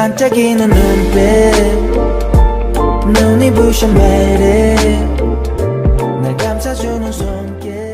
반짝이는 눈빛 눈이 부셔 매일 날 감싸주는 손길.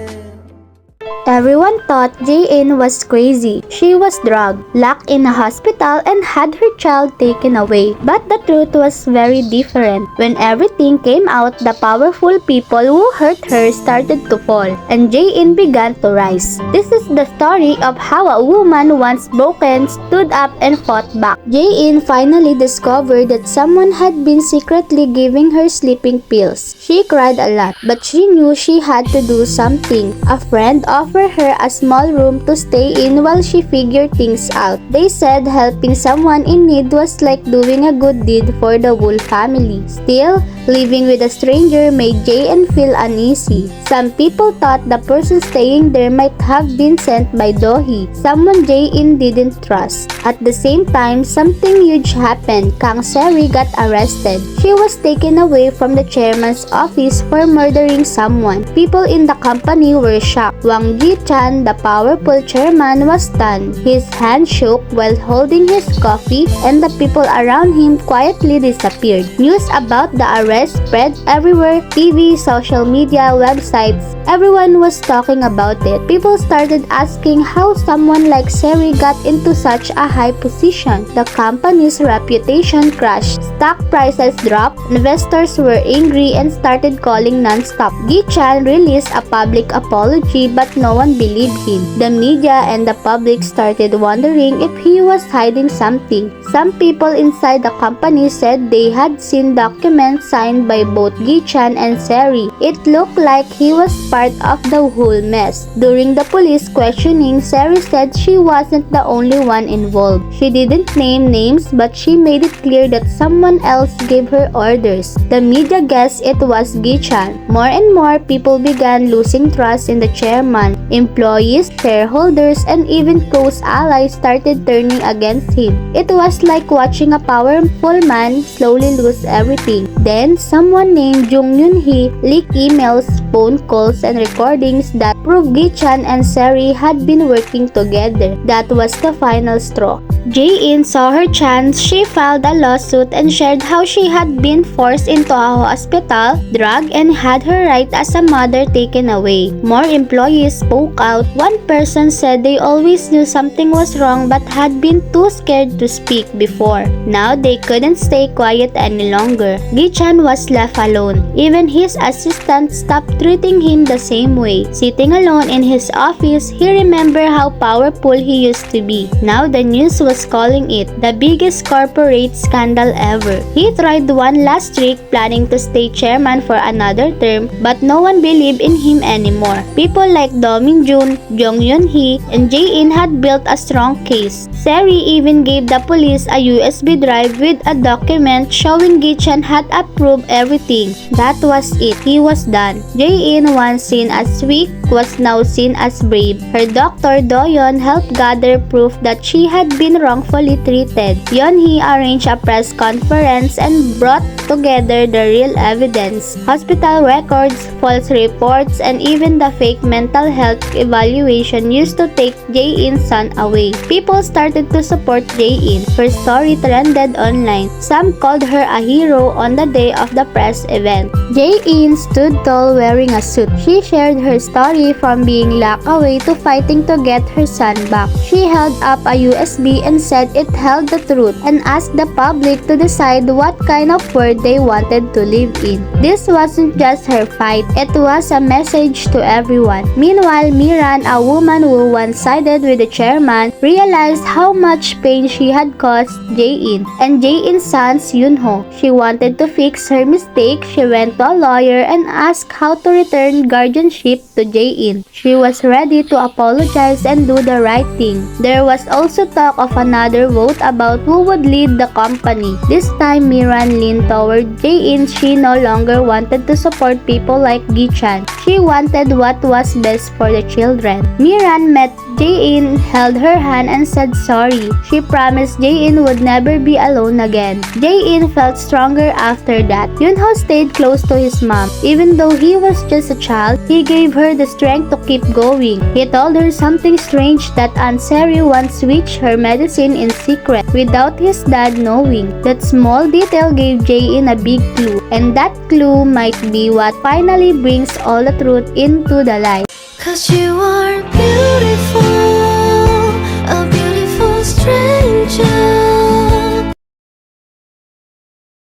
Everyone thought Jae In was crazy. She was drugged, locked in a hospital, and had her child taken away. But the truth was very different. When everything came out, the powerful people who hurt her started to fall, and Jae In began to rise. This is the story of how a woman once broken stood up and fought back. Jae In finally discovered that someone had been secretly giving her sleeping pills. She cried a lot, but she knew she had to do something. A friend offered her a small room to stay in while she figured things out. They said helping someone in need was like doing a good deed for the whole family. Still, living with a stranger made Jae In feel uneasy. Some people thought the person staying there might have been sent by Do-hee, someone Jae In didn't trust. At the same time, something huge happened. Kang Jae In got arrested. She was taken away from the chairman's office for murdering someone. People in the company were shocked. Hwang Gi Chan, the powerful chairman, was stunned. His hand shook while holding his coffee, and the people around him quietly disappeared. News about the arrest spread everywhere: TV, social media, websites. Everyone was talking about it. People started asking how someone like Seri got into such a high position. The company's reputation crashed. Stock prices dropped. Investors were angry and started calling non-stop. Gi Chan released a public apology, but no one believed him. The media and the public started wondering if he was hiding something. Some people inside the company said they had seen documents signed by both Gi Chan and Seri. It looked like he was part of the whole mess. During the police questioning, Seri said she wasn't the only one involved. She didn't name names, but she made it clear that someone else gave her orders. The media guessed it was Gi Chan. More and more people began losing trust in the chairman. Employees, shareholders, and even close allies started turning against him. It was like watching a powerful man slowly lose everything. Then, someone named Jung Yoon-hee leaked emails, phone calls, and recordings that proved Gi Chan and Seri had been working together. That was the final straw. Jae In saw her chance. She filed a lawsuit and shared how she had been forced into a hospital, drugged, and had her right as a mother taken away. More employees spoke out. One person said they always knew something was wrong but had been too scared to speak before. Now they couldn't stay quiet any longer. Gi Chan was left alone. Even his assistant stopped treating him the same way. Sitting alone in his office, he remembered how powerful he used to be. Now the news was calling it the biggest corporate scandal ever. He tried one last trick, planning to stay chairman for another term, but no one believed in him anymore. People like Min Joo, Jung Yoon-hee, and Jae In had built a strong case. Seri even gave the police a USB drive with a document showing Gi Chan had approved everything. That was it. He was done. Jae In, once seen as weak, was now seen as brave. Her doctor Do-yeon helped gather proof that she had been wrongfully treated. Yoon-hee arranged a press conference and brought together the real evidence: hospital records, false reports, and even the fake mental health evaluation used to take Jae In's son away. People started to support Jae In. Her story trended online. Some called her a hero on the day of the press event. Jae In stood tall wearing a suit. She shared her story from being locked away to fighting to get her son back. She held up a USB and said it held the truth, and asked the public to decide what kind of world they wanted to live in. This wasn't just her fight, it was a message to everyone. Meanwhile, Miran, a woman who once sided with the chairman, realized how much pain she had caused Jae In and Jae In's son Yoon-ho. She wanted to fix her mistake. She went to a lawyer and asked how to return guardianship to Jae In. She was ready to apologize and do the right thing. There was also talk of another vote about who would lead the company. This time, Miran leaned toward Jae In. She no longer wanted to support people like Gi Chan. She wanted what was best for the children. Miran met Jae In held her hand and said sorry. She promised Jae In would never be alone again. Jae In felt stronger after that. Yunho stayed close to his mom. Even though he was just a child, he gave her the strength to keep going. He told her something strange, that Aunt Seri once switched her medicine in secret without his dad knowing. That small detail gave Jae In a big clue, and that clue might be what finally brings all the truth into the light. 'Cause you are beautiful.